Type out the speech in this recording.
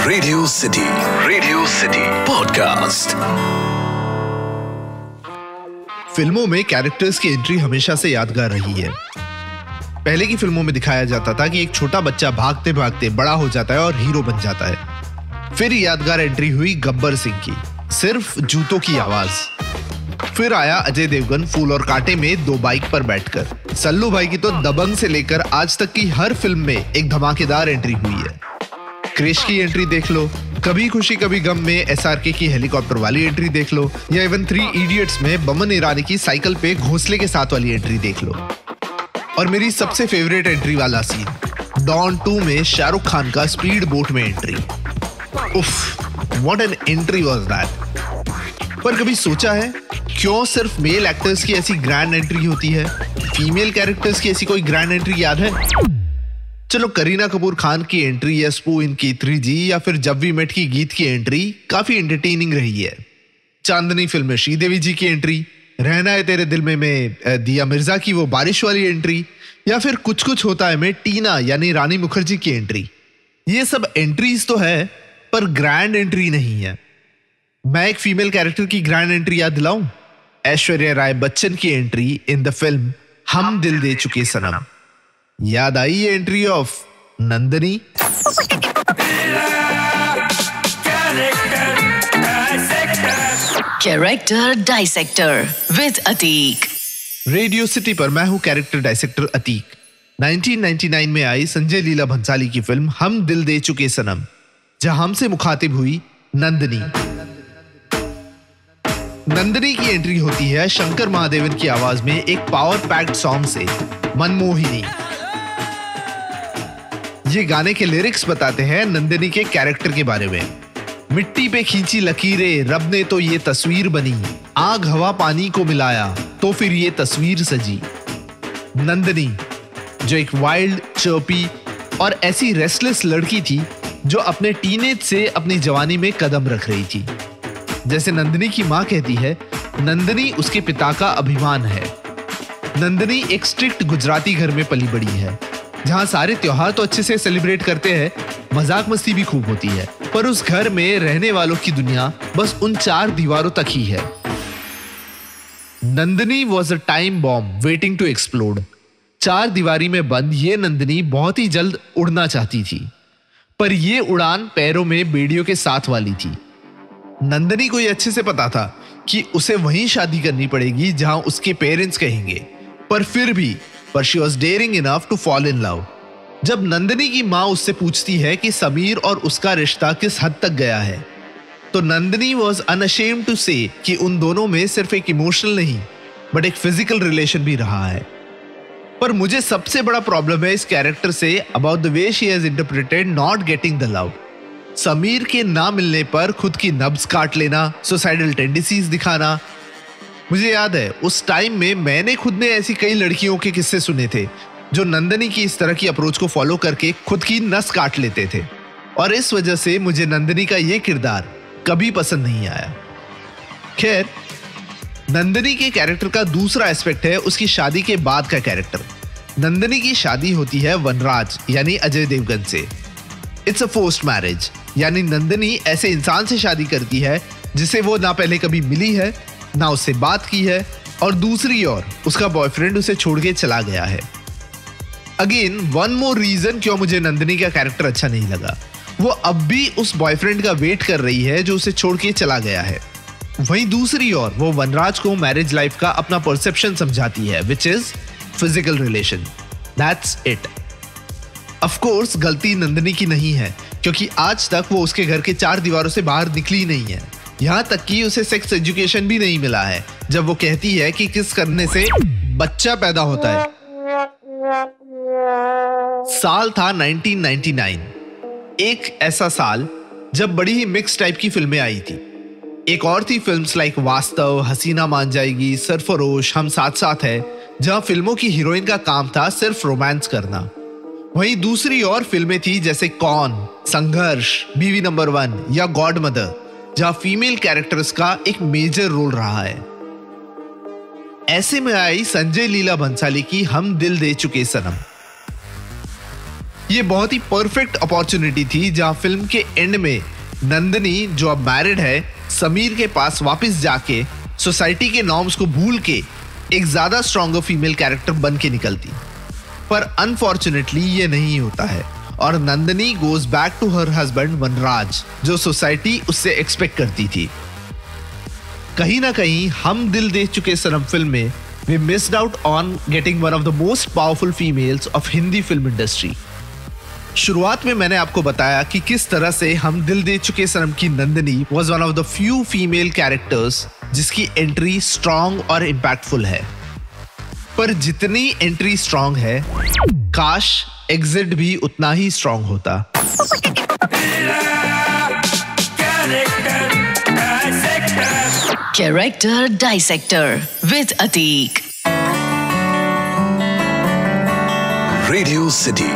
Radio city podcast. फिल्मों में characters की एंट्री हमेशा से यादगार रही है। पहले की फिल्मों में दिखाया जाता था कि एक छोटा बच्चा भागते भागते बड़ा हो जाता है और हीरो बन जाता है। फिर यादगार एंट्री हुई गब्बर सिंह की, सिर्फ जूतों की आवाज। फिर आया अजय देवगन फूल और कांटे में दो बाइक पर बैठकर। सल्लू भाई की तो दबंग से लेकर आज तक की हर फिल्म में एक धमाकेदार एंट्री हुई है। क्रिश की एंट्री देख लो, कभी खुशी कभी गम में एसआरके की हेलीकॉप्टर वाली एंट्री देख लो, या इवन 3 इडियट्स में बमन ईरानी की साइकिल पे घोंसले के साथ वाली एंट्री देख लो। और मेरी सबसे फेवरेट एंट्री वाला सीन, डॉन 2 में शाहरुख खान का स्पीड बोट में एंट्री। उफ, what an entry was that. पर कभी सोचा है क्यों सिर्फ मेल एक्टर्स की ऐसी ग्रैंड एंट्री होती है? फीमेल कैरेक्टर्स की ऐसी कोई ग्रैंड एंट्री याद है? चलो, करीना कपूर खान की एंट्री या स्पू इनकी 3G या फिर जब वी मेट की गीत की एंट्री काफी एंटरटेनिंग रही है। चांदनी फिल्म में श्रीदेवी जी की एंट्री, रहना है तेरे दिल में दिया मिर्जा की वो बारिश वाली एंट्री, या फिर कुछ कुछ होता है में टीना यानी रानी मुखर्जी की एंट्री। ये सब एंट्रीज तो है पर ग्रैंड एंट्री नहीं है। मैं एक फीमेल कैरेक्टर की ग्रैंड एंट्री याद दिलाऊं, ऐश्वर्या राय बच्चन की एंट्री इन द फिल्म हम दिल दे चुके सनम। याद आई ये entry of Nandini? Character dissector with Atiq. Radio city पर मैं हूं कैरेक्टर डाइसेक्टर अतीक। 1999 में आई संजय लीला भंसाली की फिल्म हम दिल दे चुके सनम, जहां हमसे मुखातिब हुई नंदनी। नंदनी की एंट्री होती है शंकर महादेवन की आवाज में एक पावर पैक्ड सॉन्ग से, मनमोहिनी। ये गाने के लिरिक्स बताते हैं नंदनी के कैरेक्टर के बारे में। मिट्टी पे खींची लकीरें रब ने तो ये तस्वीर बनी, आग हवा पानी को मिलाया तो फिर ये तस्वीर सजी। नंदनी जो एक वाइल्ड, चर्पी और ऐसी रेस्टलेस लड़की थी जो अपने टीनेज से अपनी जवानी में कदम रख रही थी। जैसे नंदनी की मां कहती है, नंदनी उसके पिता का अभिमान है। नंदनी एक स्ट्रिक्ट गुजराती घर में पली बड़ी है, जहां सारे त्योहार तो अच्छे से सेलिब्रेट करते हैं, मजाक मस्ती भी खूब होती है, पर उस घर में रहने वालों की दुनिया बस उन 4 दीवारों तक ही है। Nandini was a time bomb waiting to explode. 4 दीवारी में बंद ये नंदनी बहुत ही जल्द उड़ना चाहती थी, पर ये उड़ान पैरों में बेड़ियों के साथ वाली थी। नंदनी को ये अच्छे से पता था कि उसे वहीं शादी करनी पड़ेगी जहां उसके पेरेंट्स कहेंगे, पर फिर भी she was daring enough to fall in love. जब नंदनी की मां उससे पूछती है कि समीर और उसका रिश्ता किस हद तक गया है, तो नंदनी वॉज अनअशेम्ड टू से कि उन दोनों में सिर्फ एक इमोशनल नहीं बट एक फिजिकल रिलेशन भी रहा है। पर मुझे सबसे बड़ा प्रॉब्लम है इस character say about the way she has interpreted not getting the love. Sameer के ना मिलने पर खुद की नब्ज काट लेना, सुसाइडल टेंडेंसीज दिखाना। मुझे याद है उस टाइम में मैंने खुद ने ऐसी कई लड़कियों के किस्से सुने थे जो नंदनी की इस तरह की अप्रोच को फॉलो करके खुद की नस काट लेते थे, और इस वजह से मुझे नंदनी का ये किरदार कभी पसंद नहीं आया। खैर, नंदनी के कैरेक्टर का दूसरा एस्पेक्ट है उसकी शादी के बाद का कैरेक्टर। नंदनी की शादी होती है वनराज यानी अजय देवगन से। इट्स अ फोर्स्ड मैरिज, यानी नंदनी ऐसे इंसान से शादी करती है जिसे वो ना पहले कभी मिली है, ना उससे बात की है, और दूसरी ओर उसका बॉयफ्रेंड उसे छोड़ के चला गया है। अगेन वन मोर रीजन क्यों मुझे नंदनी का कैरेक्टर अच्छा नहीं लगा। वो अब भी उस बॉयफ्रेंड का वेट कर रही है जो उसे छोड़ के चला गया है। वहीं दूसरी ओर वो वनराज को मैरिज लाइफ का अपना परसेप्शन समझाती है, which is physical relation. That's it. Of course गलती नंदनी की नहीं है, क्योंकि आज तक वो उसके घर के 4 दीवारों से बाहर निकली नहीं है। यहां तक कि उसे सेक्स एजुकेशन भी नहीं मिला है जब वो कहती है कि किस करने से बच्चा पैदा होता है। साल था 1999, एक ऐसा साल जब बड़ी ही मिक्स टाइप की फिल्में आई थी। एक और थी फिल्म्स लाइक वास्तव, हसीना मान जाएगी, सरफरोश, हम साथ साथ है, जहां फिल्मों की हीरोइन का काम था सिर्फ रोमांस करना। वहीं दूसरी और फिल्में थी जैसे कौन, संघर्ष, बीवी नंबर 1 या गॉड मदर, जहां फीमेल कैरेक्टर्स का एक मेजर रोल रहा है। ऐसे में आई संजय लीला भंसाली की हम दिल दे चुके सनम। ये बहुत ही परफेक्ट अपॉर्चुनिटी थी जहां फिल्म के एंड में नंदिनी, जो अब मैरिड है, समीर के पास वापस जाके सोसाइटी के नॉर्म्स को भूल के एक ज्यादा स्ट्रॉन्गर फीमेल कैरेक्टर बन के निकलती। पर अनफॉर्चुनेटली ये नहीं होता है और Nandini goes back to her husband Vanraj, जो सोसाइटी उससे एक्सपेक्ट करती थी। कहीं ना कहीं हम दिल दे चुके सनम फिल्म में we missed out on getting one of the most powerful females of Hindi film industry. शुरुआत में मैंने आपको बताया कि किस तरह से हम दिल दे चुके सनम की Nandini was one of the few female characters जिसकी एंट्री स्ट्रॉन्ग और इम्पैक्टफुल है। पर जितनी एंट्री स्ट्रॉन्ग है, काश एग्जिट भी उतना ही स्ट्रॉन्ग होता। Character Dissector with Ateek. Radio City